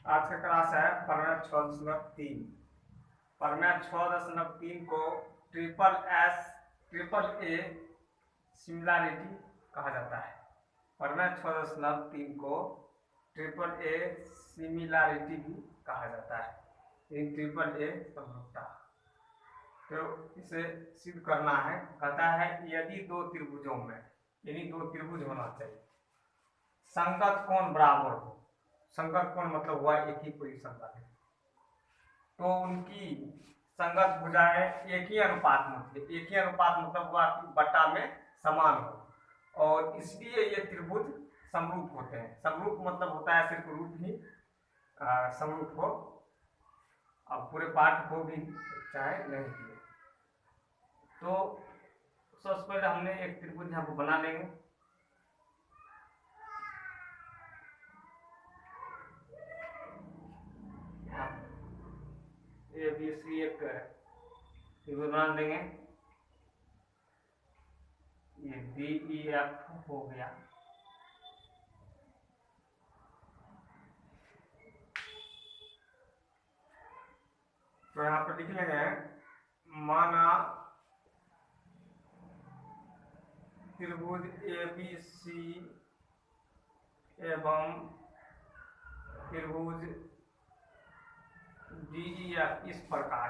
आज का क्लास है प्रमेय 6.3। प्रमेय 6.3 को ट्रिपल ए सिमिलैरिटी कहा जाता है। प्रमेय 6.3 को ट्रिपल ए सिमिलैरिटी भी कहा जाता है। ट्रिपल ए समरूपता। तो इसे सिद्ध करना है। कहता है यदि दो त्रिभुजों में यानी दो त्रिभुज होना चाहिए, संगत कोण बराबर हो। संगत कोण मतलब हुआ एक ही पोजीशन वाले, तो उनकी संगत भुजाएं एक ही अनुपात में होती है। एक ही अनुपात मतलब हुआ कि बटा में समान हो, और इसलिए ये त्रिभुज समरूप होते हैं। समरूप मतलब होता है सिर्फ रूप ही समरूप हो, अब पूरे पाठ को भी चाहे नहीं किए। तो सबसे पहले हमने एक त्रिभुज यहाँ को बना लेंगे। ए बी सी एक त्रिभुज बना देंगे। ये डी ई एफ हो गया। तो यहाँ पर लिख लेंगे, माना त्रिभुज ए बी सी एवं त्रिभुज डी ई एफ इस प्रकार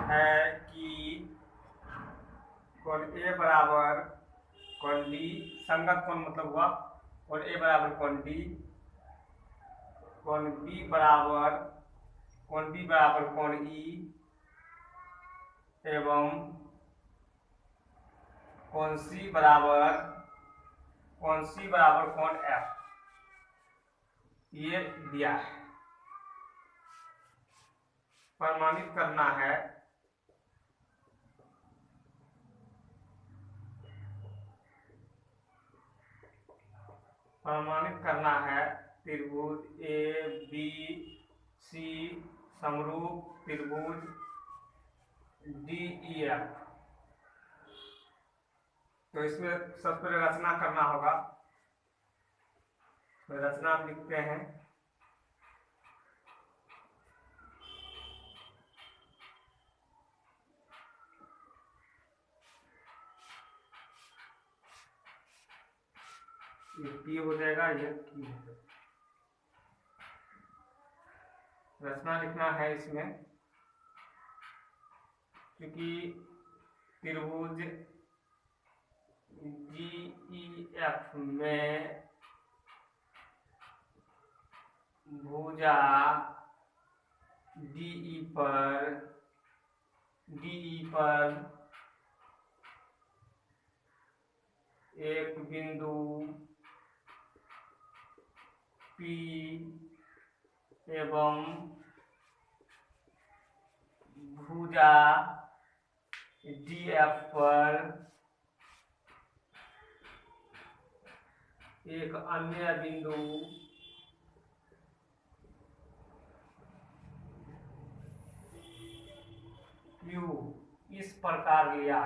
है कि कोण ए बराबर कोण डी, संगत कोण मतलब हुआ कोण ए बराबर कोण डी, कोण बी बराबर कोण ई एवं कोण सी बराबर कोण एफ, ये दिया है। प्रमाणित करना है त्रिभुज ए बी सी समरूप त्रिभुज डी ई एफ। तो इसमें सबसे पहले रचना करना होगा। तो रचना लिखते हैं। ये पी हो जाएगा, ये क्यू हो जाएगा। रचना लिखना है इसमें, क्योंकि त्रिभुज डी ई एफ में भुजा डी ई पर एक बिंदु P एवं भुजा DF पर एक अन्य बिंदु Q इस प्रकार लिया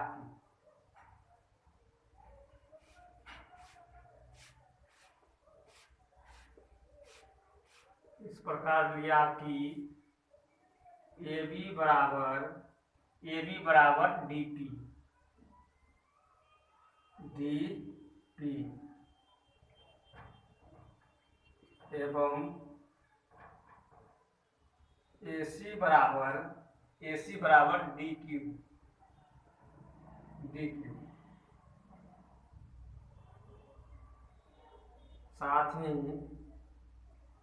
कि ए बी बराबर डी पी एवं ए सी बराबर डी क्यू। साथ ही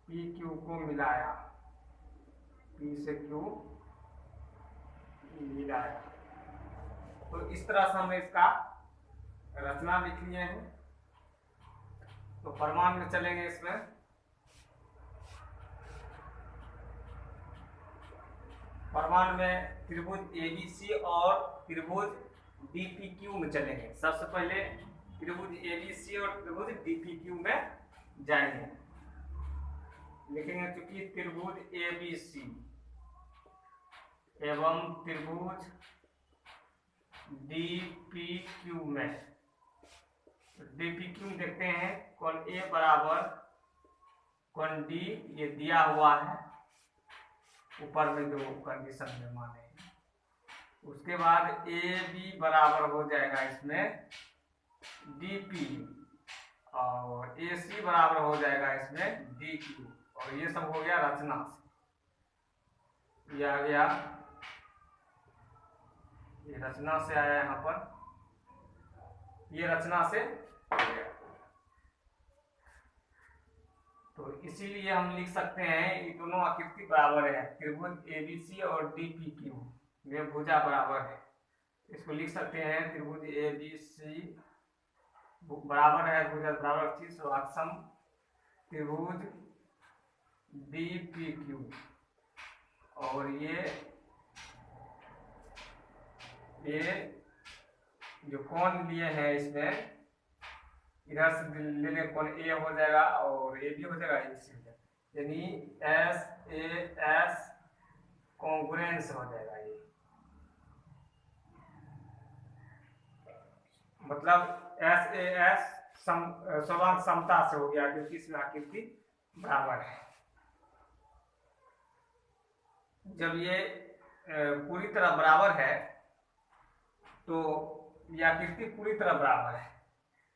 पी क्यू को मिलाया, पी से क्यू मिलाया। तो इस तरह से हमने इसका रचना लिख लिए हैं। तो प्रमाण में चलेंगे। इसमें प्रमाण में त्रिभुज एबीसी और त्रिभुज डीपीक्यू में चलेंगे। सबसे पहले त्रिभुज एबीसी और त्रिभुज डीपीक्यू में जाएंगे। लिखेंगे क्योंकि त्रिभुज एबीसी एवं त्रिभुज डीपीक्यू में डी पी क्यू देखते हैं, कौन ए बराबर कौन डी, ये दिया हुआ है ऊपर में जो कंडीशन में माने। उसके बाद ए बी बराबर हो जाएगा इसमें डी पी, और ए सी बराबर हो जाएगा इसमें डी क्यू, और ये सब हो गया रचना से। ये आ गया, ये रचना से आया यहाँ पर, ये रचना से हो गया। तो इसीलिए हम लिख सकते हैं ये दोनों आकृति बराबर है, त्रिभुज एबीसी और डीपीक्यू में भुजा बराबर है। इसको लिख सकते हैं त्रिभुज एबीसी बराबर है भुजा बराबर थी समक्षम त्रिभुज डीपीक्यू, और ये जो कोण लिए हैं इसमें इधर से ले लें, कौन ए हो जाएगा और ए भी हो जाएगा, यानी एस ए एस कॉन्ग्रुएंस हो जाएगा। ये मतलब एस ए एस समान समता से हो गया, क्योंकि इसमें आकृति बराबर है। जब ये पूरी तरह बराबर है तो ये आकृति पूरी तरह बराबर है,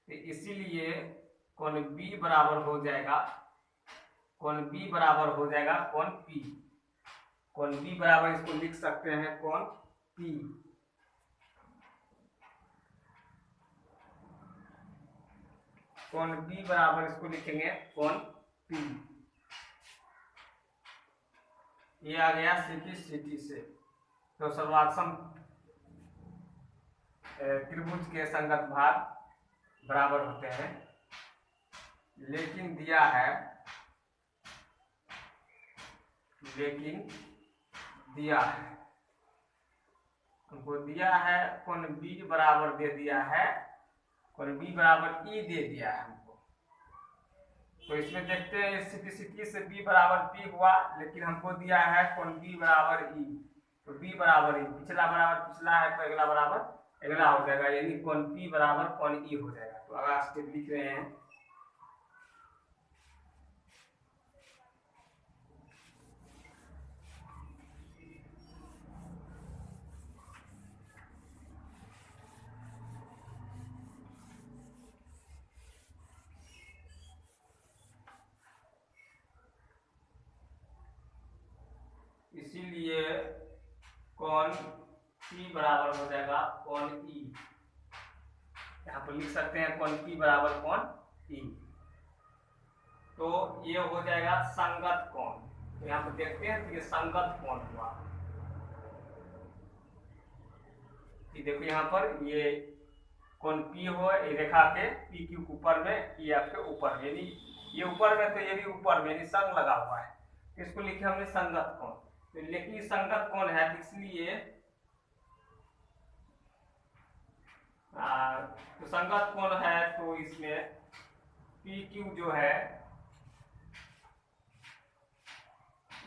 तो इसीलिए कोण बी बराबर हो जाएगा, कोण बी बराबर हो जाएगा कोण पी। कोण बी बराबर इसको लिख सकते हैं कोण पी। कोण बी बराबर इसको लिखेंगे कोण पी। ये आ गया सिटी से। तो सर्वाक्षम त्रिभुज के संगत भाग बराबर होते हैं, लेकिन दिया है हमको दिया है कोण बी बराबर दे दिया है, कोण बी बराबर ई दे दिया है हमको। तो इसमें देखते हैं सिटी से बी बराबर पी हुआ, लेकिन हमको दिया है कोण बी बराबर ई, तो बी बराबर ई, पिछला बराबर पिछला है तो अगला बराबर अगला हो जाएगा, यानी कोण पी बराबर कोण ई हो जाएगा। तो अगला स्टेप लिख रहे हैं, इसीलिए कोण P बराबर हो जाएगा कोण E। यहाँ पर लिख सकते हैं कोण P बराबर कोण E। तो ये हो जाएगा संगत कोण। तो यहाँ पर देखते हैं तो ये संगत कोण हुआ। देखो यहाँ पर ये कोण P हो, ये रेखा के P के ऊपर में, E F के ऊपर में, यानी ये ऊपर में तो ये भी ऊपर में, यानी संग लगा हुआ है। इसको लिखे हमने संगत कोण। तो लेकिन संगत कोण है, इसलिए तो संगत कोण है तो इसमें PQ जो है,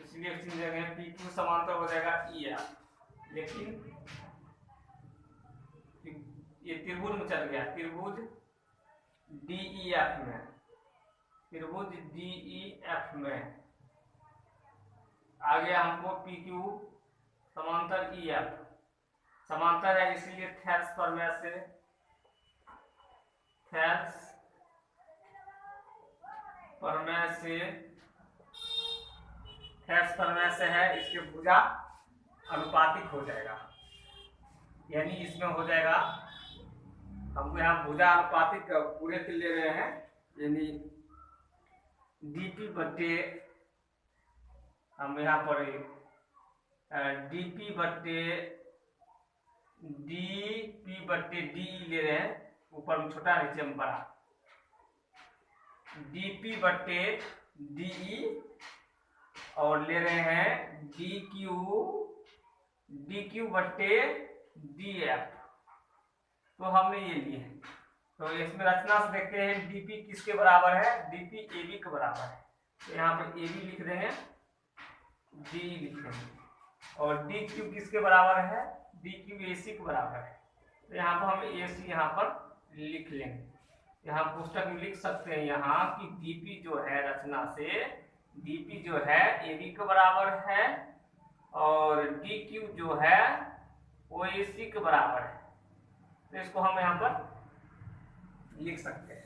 इसलिए किसी जगह PQ समांतर हो जाएगा EF। लेकिन ये त्रिभुज में चल गया, त्रिभुज DEF में, त्रिभुज DEF में आ गया हमको PQ समांतर EF। समांतर है इसलिए थेल्स प्रमेय से है, इसके भुजा अनुपातिक हो जाएगा, यानी इसमें हो जाएगा, हमको यहाँ भुजा अनुपातिक पूरे के ले रहे हैं, यानी DP बट्टे, हम यहाँ पर DP बट्टे DE ले रहे हैं, ऊपर में छोटा नीचे में बड़ा, DP बट्टे DE, और ले रहे हैं DQ बट्टे DF। तो हमने ये लिए हैं। तो इसमें रचना से देखते हैं DP किसके बराबर है, DP AB के बराबर है। तो यहाँ पर AB लिख देंगे, DE लिख देंगे, और DQ किसके बराबर है, DQ AC के बराबर है। तो यहाँ पर हम AC यहाँ पर लिख लेंगे। यहाँ पुस्तक में लिख सकते हैं यहाँ कि डीपी जो है रचना से, डीपी जो है एबी के बराबर है और डी क्यू जो है वो एसी के बराबर है। तो इसको हम यहाँ पर लिख सकते हैं।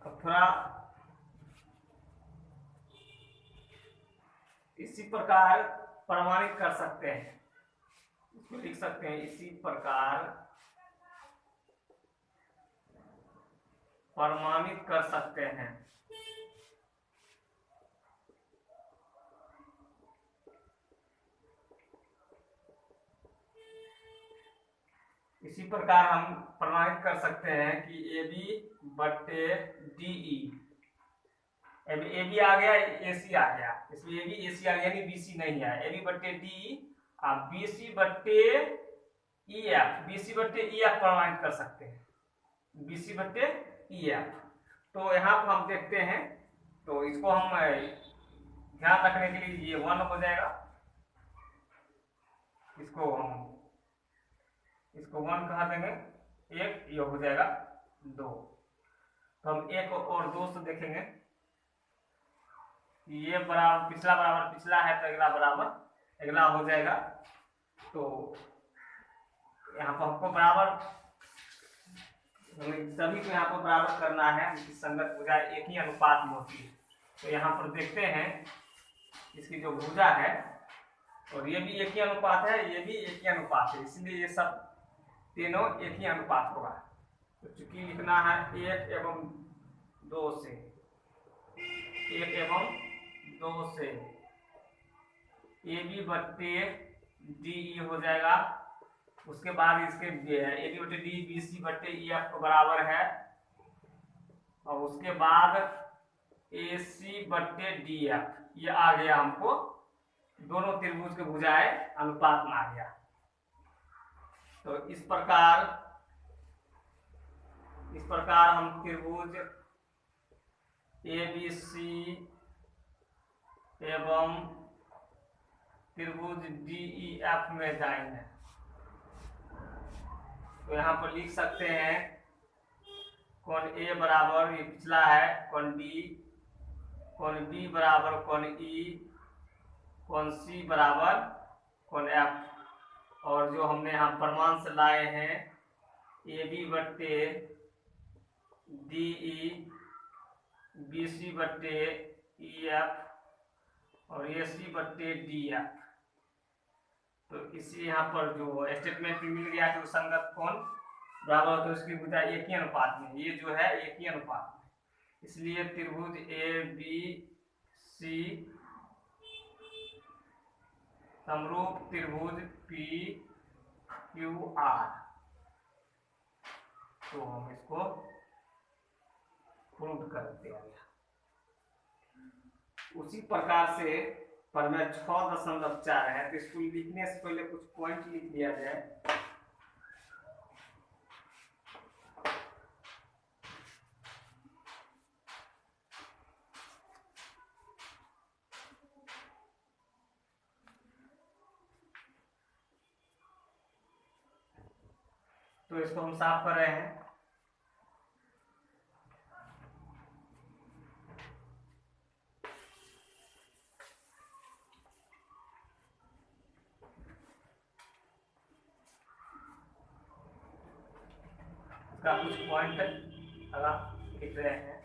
अब थोड़ा इसी प्रकार प्रमाणित कर सकते हैं, इसको लिख सकते हैं इसी प्रकार प्रमाणित कर सकते हैं। इसी प्रकार हम प्रमाणित कर सकते हैं कि ए बी बट्टे डी ई, ए बी आ गया, ए सी आ गया, इसमें ए बी ए सी आ गया, यानी बी सी नहीं है। ए बी बट्टे डी बी सी बट्टे ई एफ, बी सी बट्टे ई एफ प्रमाणित कर सकते हैं, बी सी बट्टे ई एफ। तो यहाँ पर हम देखते हैं, तो इसको हम ध्यान रखने के लिए ये 1 हो जाएगा, इसको 1 कहा देंगे, 1 ये हो जाएगा 2। तो हम 1 और 2 से देखेंगे, ये बराबर पिछला बराबर पिछला है तो अगला बराबर अगला हो जाएगा। तो यहाँ पर हमको बराबर सभी को यहाँ पर बराबर करना है, उनकी संगत भुजा एक ही अनुपात में होती है। तो यहाँ पर देखते हैं इसकी जो भुजा है, और ये भी एक ही अनुपात है, ये भी एक ही अनुपात है, इसलिए ये सब तीनों एक ही अनुपात होगा। तो चूंकि लिखना है 1 एवं 2 से, 1 एवं 2 से ए बी बट्टे डी ई हो जाएगा। उसके बाद इसके ए बी बट्टे डी बी सी बट्टे ई एफ को बराबर है, और उसके बाद ए सी बट्टे डी एफ, ये आ गया हमको, दोनों त्रिभुज के भुजाएं अनुपात में आ गया। तो इस प्रकार हम त्रिभुज ए बी सी एवं त्रिभुज डी ई एफ में जाएंगे। तो यहाँ पर लिख सकते हैं कोण ए बराबर, ये पिछला है, कोण डी, कोण बी बराबर कोण ई, कोण सी बराबर कोण एफ। और जो हमने यहाँ प्रमाण से लाए हैं ए बी बट्टे डी ई, बी सी बट्टे ई एफ और ए सी बट्टे डी एफ। तो इसी यहाँ पर जो स्टेटमेंट मिल गया कि संगत कोण बराबर हो तो उसकी भुजा एक ही अनुपात में, ये जो है एक ही अनुपात में, इसलिए त्रिभुज ए बी सी समरूप त्रिभुज पी क्यू आर। तो हम इसको प्रूव कर दिया गया। उसी प्रकार से प्रमेय 6.4 है, तो इसको लिखने से पहले कुछ पॉइंट लिख लिया जाए। तो इसको हम साफ कर रहे हैं। इसका कुछ पॉइंट अगर लिख रहे हैं,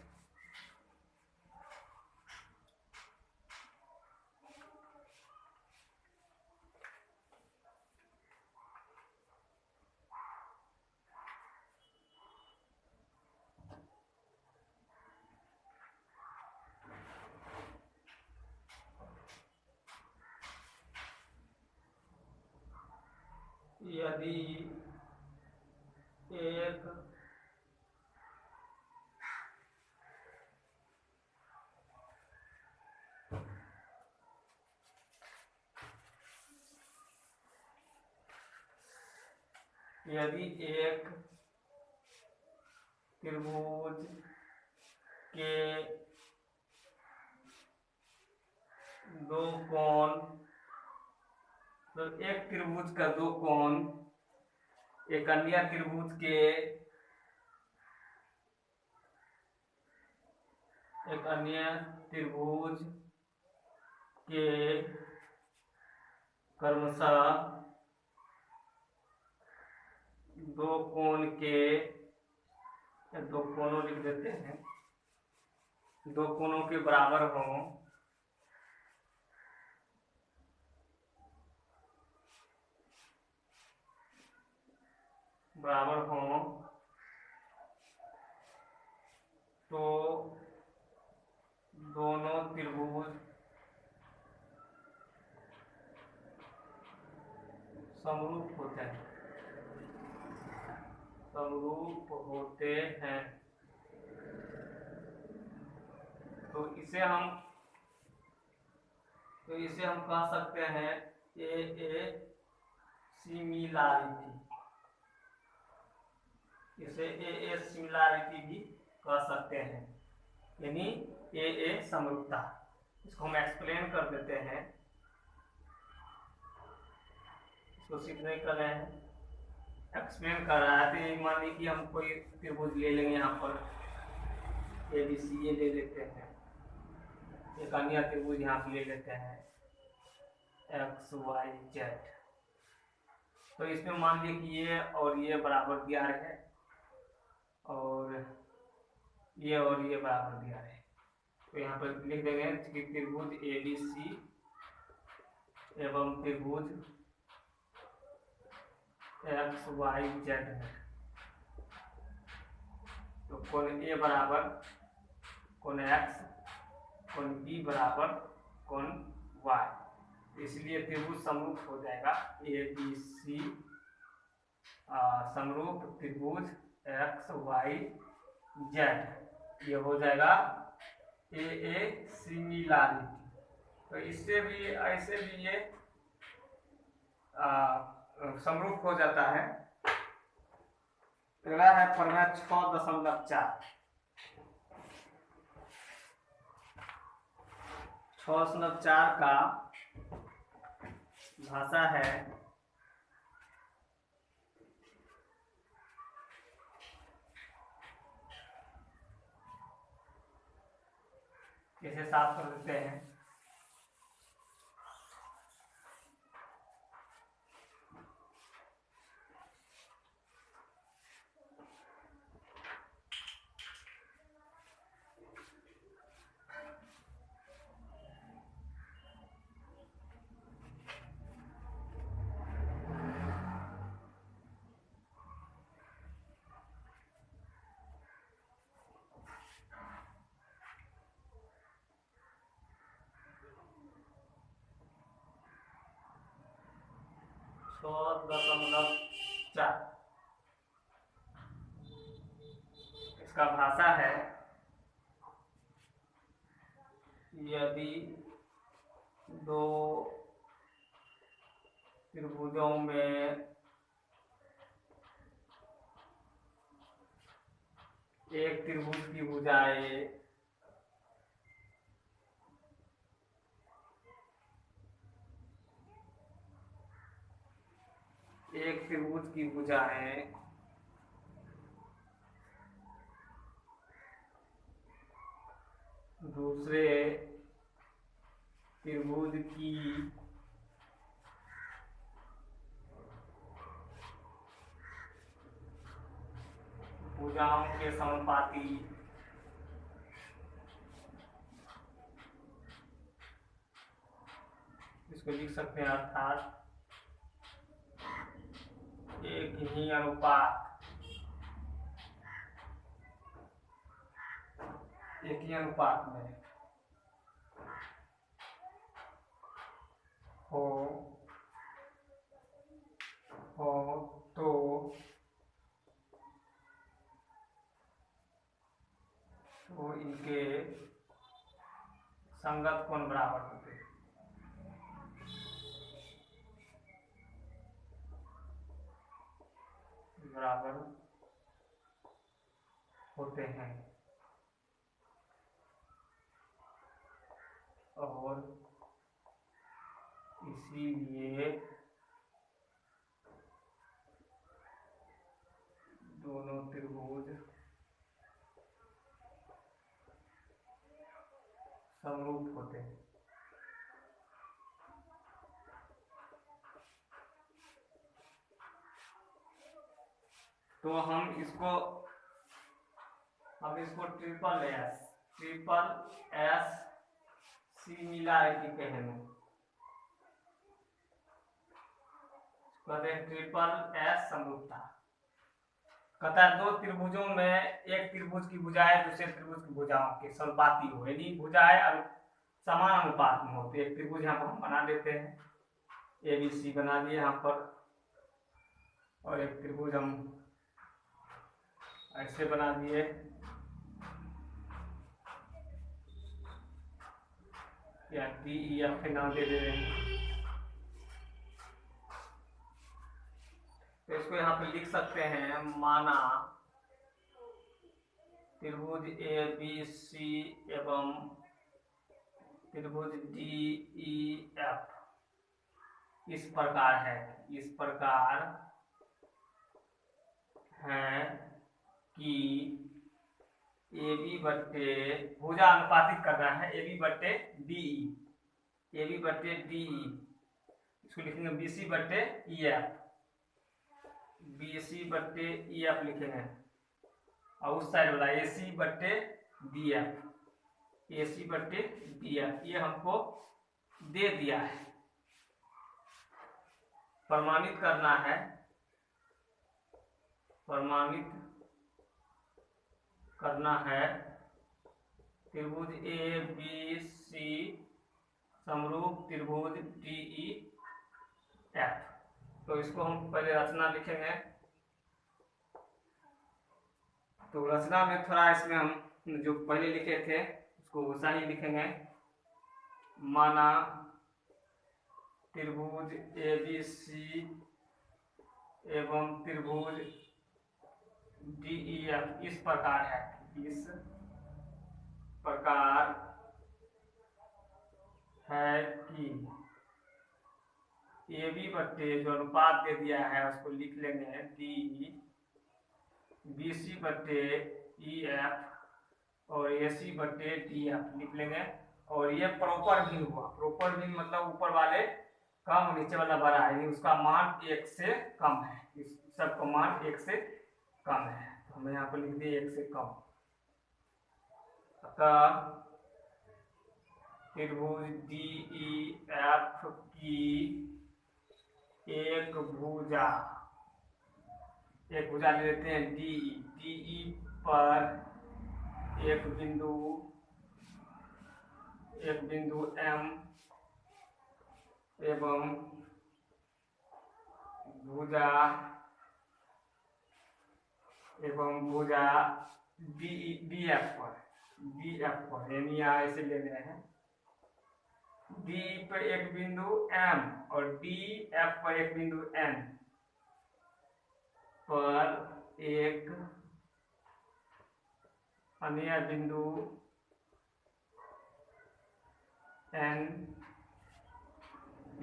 यदि एक त्रिभुज के दो कोण, तो एक त्रिभुज का दो कोण एक अन्य त्रिभुज के क्रमशः दो कोणों लिख देते हैं, दो कोणों के बराबर हों तो दोनों त्रिभुज समरूप होते हैं। तो इसे हम कह सकते हैं ए सिमिलैरिटी। इसे ए सिमिलैरिटी भी कह सकते हैं, यानी ए समरूपता। इसको हम एक्सप्लेन कर देते हैं, इसको सिर्फ नहीं कर रहे हैं, एक्सप्लेन कर रहा है। तो मान लीजिए कि हम कोई त्रिभुज ले लेंगे, यहाँ पर ABC ये ले लेते हैं, एक अन्य त्रिभुज यहाँ पे ले लेते हैं XYZ। तो इसमें मान लीजिए कि ये और ये बराबर दिया है, और ये बराबर दिया है। तो यहाँ पर लिख देंगे कि त्रिभुज ABC एवं त्रिभुज XYZ है। तो कोण A बराबर कोण X, कोण B बराबर कोण Y, इसलिए त्रिभुज समरूप हो जाएगा ABC समरूप त्रिभुज XYZ। ये हो जाएगा ए सिमिलैरिटी। तो इससे भी ऐसे भी ये समरूप हो जाता है। अगला है प्रमेय 6.4। 6.4 का भाषा है इसे साफ कर देते हैं। इसका भाषा है यदि दो त्रिभुजों में एक त्रिभुज की भुजाएं दूसरे त्रिभुज की भुजाओं के समानुपाती इसको लिख सकते हैं, अर्थात एक ही अनुपात में हो तो इनके संगत कोण बराबर होते हैं। और इसीलिए समरूप होते हैं। तो हम इसको ट्रिपल एस सिमिलैरिटी कहेंगे, कहते हैं ट्रिपल एस समरूपता। कहता है दो त्रिभुजों में एक त्रिभुज की भुजाएं दूसरे त्रिभुज की भुजाओं के समानुपाती हो, यानी भुजाएं समान अनुपात में हो। तो एक त्रिभुज यहाँ पर हम बना देते हैं, ABC बना दिए यहाँ पर, और एक त्रिभुज हम ऐसे बना दिए, या DEF के नाम दे दे रहे हैं। तो इसको यहाँ पे लिख सकते हैं, माना त्रिभुज ABC एवं त्रिभुज DEF इस प्रकार है कि AB बट्टे भुजा अनुपातिक करना है, AB बट्टे DE, इसको लिखेंगे BC बट्टे EF लिखेंगे, और उस साइड वाला AC बट्टे DF, ये हमको दे दिया है। प्रमाणित करना है त्रिभुज ABC समरूप त्रिभुज DEF। तो इसको हम पहले रचना लिखेंगे। तो रचना में थोड़ा इसमें हम जो पहले लिखे थे उसको वैसा ही लिखेंगे। माना त्रिभुज ABC एवं त्रिभुज DEF इस प्रकार है, कि AB बट्टे जो अनुपात दे दिया है उसको लिख लेंगे D, BC बट्टे EF और AC बट्टे DF लिख लेंगे। और ये प्रॉपर मीन हुआ, प्रॉपर मीन मतलब ऊपर वाले कम नीचे वाला बड़ा है, उसका मान 1 से कम है, इस सबका मान 1 से कम है। तो हमें यहाँ पर लिख दिए 1 से कम। अतः त्रिभुज DEF की एक भुजा ले लेते हैं DE पर एक बिंदु M एवं भुजा DF पर, यानी यहाँ ऐसे ले रहे हैं, D पर एक बिंदु M और DF पर एक बिंदु N पर एक अन्य बिंदु N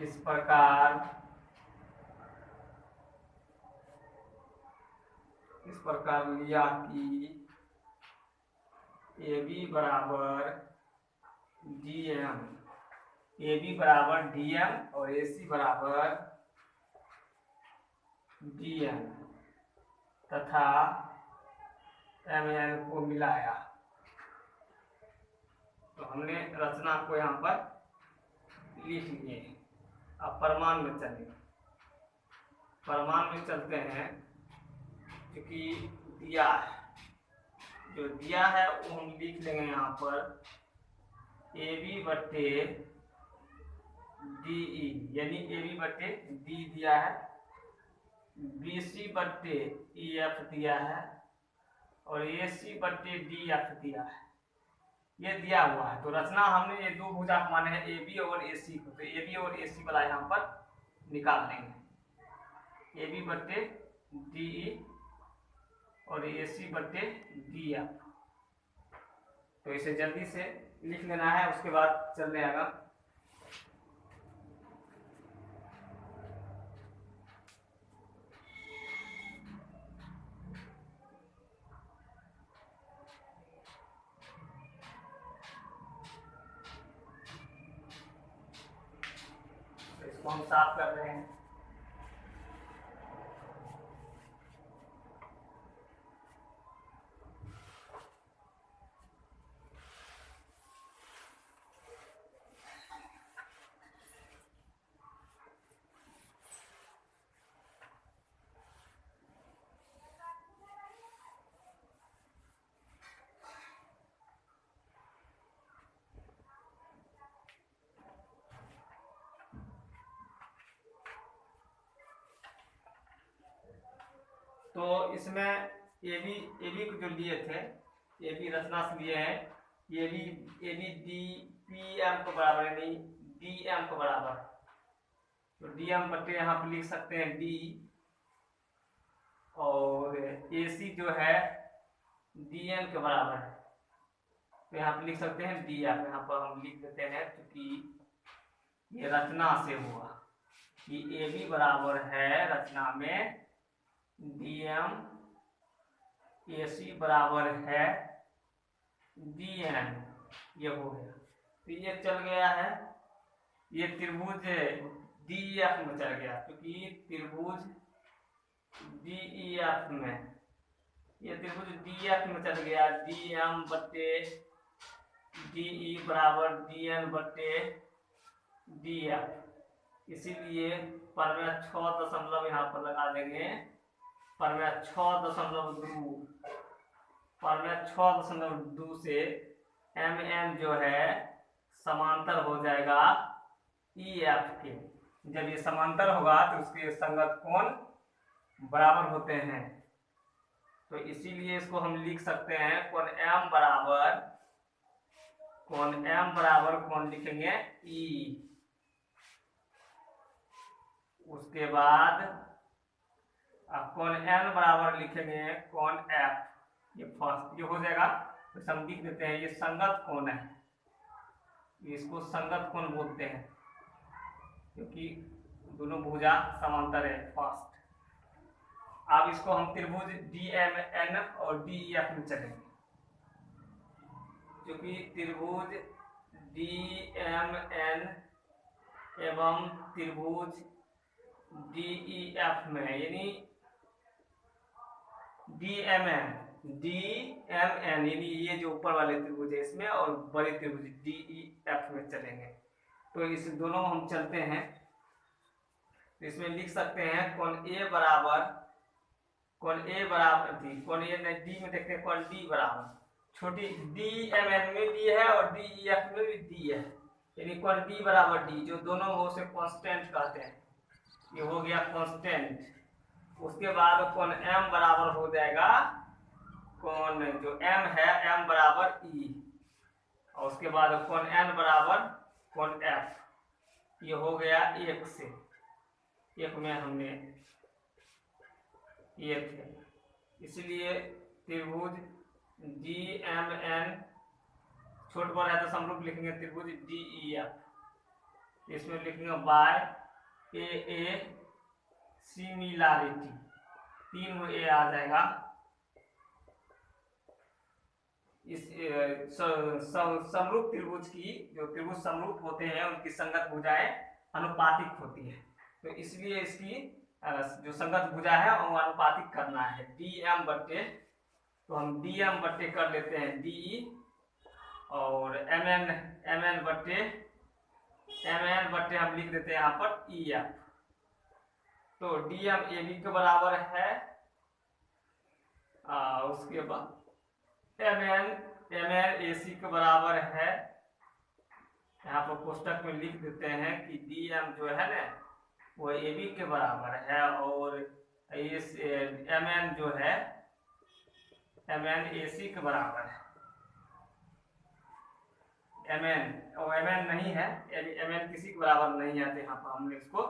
इस प्रकार लिया कि AB बराबर DM और AC बराबर DN तथा MN को मिलाया। तो हमने रचना को यहाँ पर लिख लिए। अब प्रमाण में चलते हैं, क्योंकि जो दिया है वो हम लिख लेंगे यहाँ पर AB बट्टे DE, यानी AB बट्टे D दिया है, BC बट्टे EF दिया है और AC बट्टे DF दिया है, ये दिया हुआ है। तो रचना हमने ये दो भुजा माने हैं AB और AC को, तो AB और AC वाला यहाँ पर निकाल देंगे, AB बट्टे DE और AC बट्टे DF। तो इसे जल्दी से लिख लेना है, उसके बाद चल जाएगा। इसको हम साफ कर रहे हैं। तो इसमें ए बी को जो लिए थे, ए बी रचना से लिए हैं, A B D P M को बराबर यानी डी एम को बराबर, तो डी एम बटे यहाँ पर लिख सकते हैं डी, और ए सी जो है डी एम के बराबर है, तो यहाँ पर लिख सकते हैं डी एफ। यहाँ पर हम लिख देते हैं क्योंकि ये रचना से हुआ कि ए बी बराबर है रचना में डी एम, ए सी बराबर है डी एन, ये हो गया। तो ये चल गया है, ये त्रिभुज डी एफ में चल गया, क्योंकि त्रिभुज डी ई एफ में, ये त्रिभुज डी एफ में चल गया, डी एम बटे डी ई बराबर डी एन बटे डी एफ। इसीलिए परमेय 6 यहाँ पर लगा देंगे, परमेय 6.2, परमेय 6.2 से एम एन जो है समांतर हो जाएगा ई एफ के। जब ये समांतर होगा तो उसके संगत कोण बराबर होते हैं, तो इसीलिए इसको हम लिख सकते हैं कोण एम बराबर कोण लिखेंगे ई, उसके बाद कोण एन बराबर लिखेंगे कोण एफ, ये फर्स्ट ये हो जाएगा। तो हम लिख देते हैं ये संगत कोण है, इसको संगत कोण बोलते हैं क्योंकि दोनों भुजा समांतर है फर्स्ट। अब इसको हम त्रिभुज डी एम एन और डी एफ में चलेंगे, क्योंकि त्रिभुज डी एम एन एवं त्रिभुज डी ई एफ में, यानी डी एम एन यानी ये जो ऊपर वाले त्रिभुज है इसमें, और बड़े त्रिभुज डी ई एफ में चलेंगे। तो इस दोनों हम चलते हैं, तो इसमें लिख सकते हैं कोण ए बराबर थी, कोण ए डी में देखते हैं कोण डी बराबर, छोटी डी एम एन में डी है और डी ई एफ में भी डी है, यानी कोण डी बराबर डी, जो दोनों हो उसे कांस्टेंट कहते हैं, ये हो गया कांस्टेंट। उसके बाद कोण m बराबर हो जाएगा, कोण जो m है m बराबर e, और उसके बाद कोण n बराबर कोण f, ये हो गया एक से एक में हमने ये थे, इसलिए त्रिभुज डी एम एन छोट बड़ा है तो समरूप लिखेंगे त्रिभुज डी ई एफ, इसमें लिखेंगे बाय ए सिमिलैरिटी, 3 वो ए आ जाएगा। इस समरूप त्रिभुज की, जो त्रिभुज समरूप होते हैं उनकी संगत भुजाएं अनुपातिक होती है, तो इसलिए इसकी जो संगत भुजा है वो अनुपातिक करना है डी एम बट्टे, तो हम डी एम बट्टे कर लेते हैं डी, और एम एन बट्टे हम लिख देते हैं यहाँ पर ई एफ। तो डी एम ए बी के बराबर है, उसके बाद एम एन ए सी के बराबर है, यहाँ पर कोष्टक में लिख देते हैं कि डी एम जो है ना वो ए बी के बराबर है, और एम एन जो है एम एन ए सी के बराबर है। एम एन नहीं है, एम एन किसी के बराबर नहीं है, तो यहाँ पर हमने इसको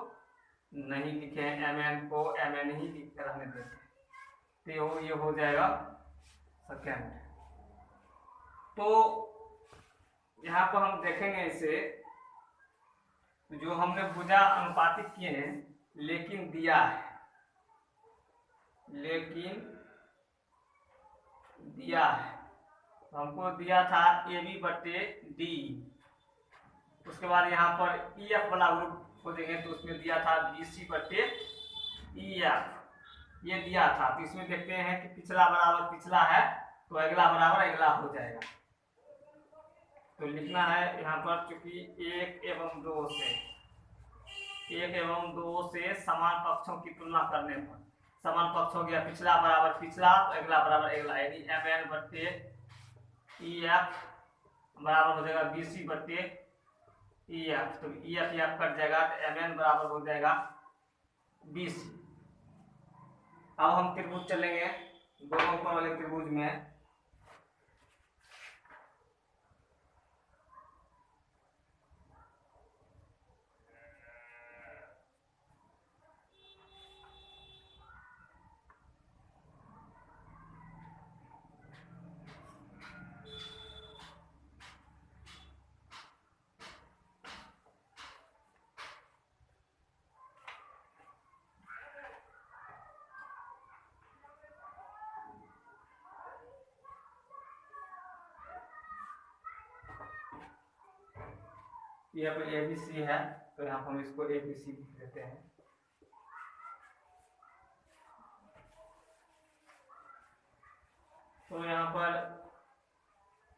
नहीं लिखे हैं, एम एन को एम एन ही लिख कर हमें देते हैं, तो ये हो जाएगा सेकेंड। तो यहाँ पर हम देखेंगे इसे, जो हमने भुजा अनुपातिक किए हैं लेकिन दिया है, तो हमको दिया था ए बी बटे डी, उसके बाद यहाँ पर ई एफ वाला ग्रुप खोजेंगे तो उसमें दिया था BC बटे EF, ये दिया था। तो इसमें देखते हैं कि पिछला बराबर पिछला है तो अगला बराबर अगला हो जाएगा। तो लिखना है यहाँ पर, चूंकि 1 एवं 2 से समान पक्षों की तुलना करने पर समान पक्ष हो गया, पिछला बराबर पिछला तो अगला बराबर अगला, यानी MN बटे EF बराबर हो जाएगा BC बटे EF। तो EF कट जाएगा तो MN बराबर हो जाएगा BC। अब हम त्रिभुज चलेंगे दोनों ऊपर वाले त्रिभुज में। यहाँ पे ABC है तो यहाँ पर हम इसको ABC लिख देते हैं। तो यहाँ पर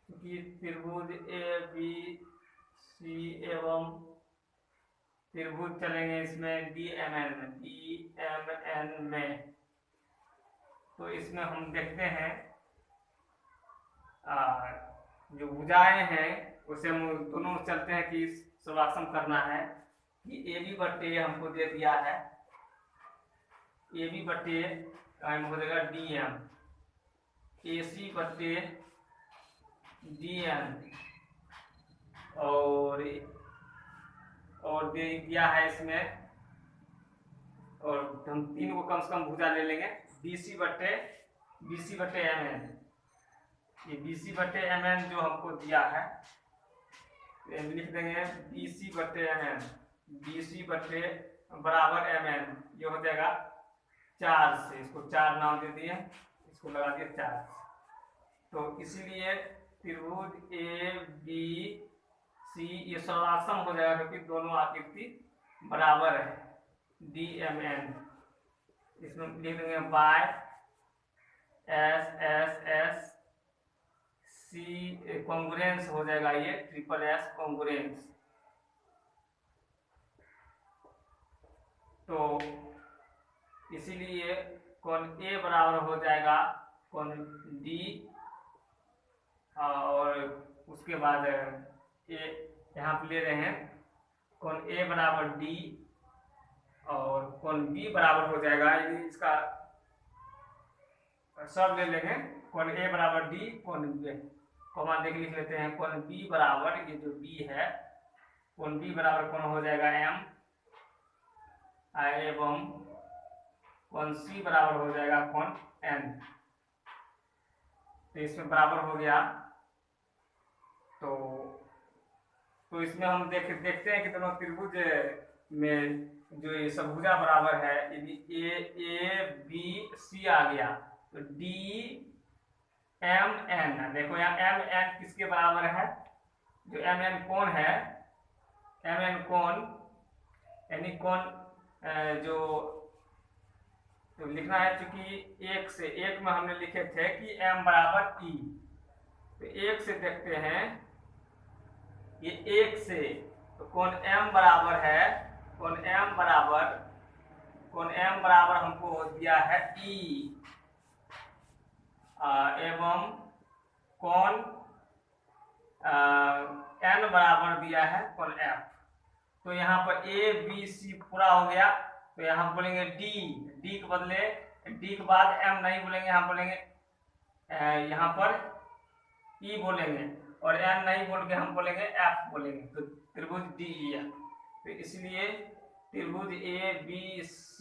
क्योंकि त्रिभुज ABC एवं त्रिभुज चलेंगे इसमें DMN में, तो इसमें हम देखते हैं जो भुजाएं हैं उसे हम दोनों चलते हैं कि सर्वाक्षम करना है कि AB बटे हमको दे दिया है, AB बटे हो जाएगा DM, AC बटे DN और दे दिया है इसमें, और हम 3 को कम से कम भुजा ले लेंगे, BC बटे MN। ये BC बटे MN जो हमको दिया है लिख देंगे BC बटे बराबर MN, ये हो जाएगा 4 से, इसको 4 नाम दे दिए, इसको लगा दिए 4। तो इसीलिए त्रिभुज ABC ये सर्वाक्षम हो जाएगा क्योंकि दोनों आकृति बराबर है, DMN। इसमें लिख देंगे बाय S C कॉन्ग्रुएंस हो जाएगा, ये SSS कॉन्ग्रुएंस। तो इसीलिए कोण A बराबर हो जाएगा कोण D, और उसके बाद यहाँ पे ले रहे हैं कोण A बराबर D और कोण B बराबर हो जाएगा, यानी इसका सब ले लेंगे, कोण A बराबर D, कोण B कॉमा देख लिख लेते हैं, कोण B बराबर, ये जो B है, कोण B बराबर कोण हो जाएगा M एवं कोण C बराबर हो जाएगा कोण N। तो इसमें बराबर हो गया। तो इसमें हम देखते हैं कि दोनों त्रिभुज में जो ये सब भुजा बराबर है, यदि ABC आ गया तो DMN, देखो यहाँ MN किसके बराबर है, जो MN कोण है, MN कोण यानी कोण जो तो लिखना है, चूंकि 1 से 1 में हमने लिखे थे कि M बराबर E, तो 1 से देखते हैं ये 1 से, तो कोण M बराबर है, कोण M बराबर हमको दिया है E एवं कोण N बराबर दिया है कोण F। तो यहाँ पर ABC पूरा हो गया, तो यहाँ बोलेंगे D के बदले D के बाद M नहीं बोलेंगे, यहाँ बोलेंगे यहाँ पर E बोलेंगे, और N नहीं बोल के हम बोलेंगे F बोलेंगे, तो त्रिभुज DEF। तो इसलिए त्रिभुज ABC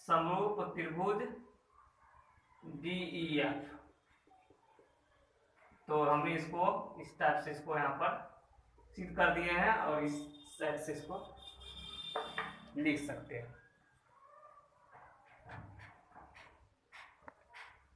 समरूप त्रिभुज DEF। तो हमने इसको इस टाइप से इसको यहाँ पर सिद्ध कर दिए हैं, और इस साइड से इसको लिख सकते हैं।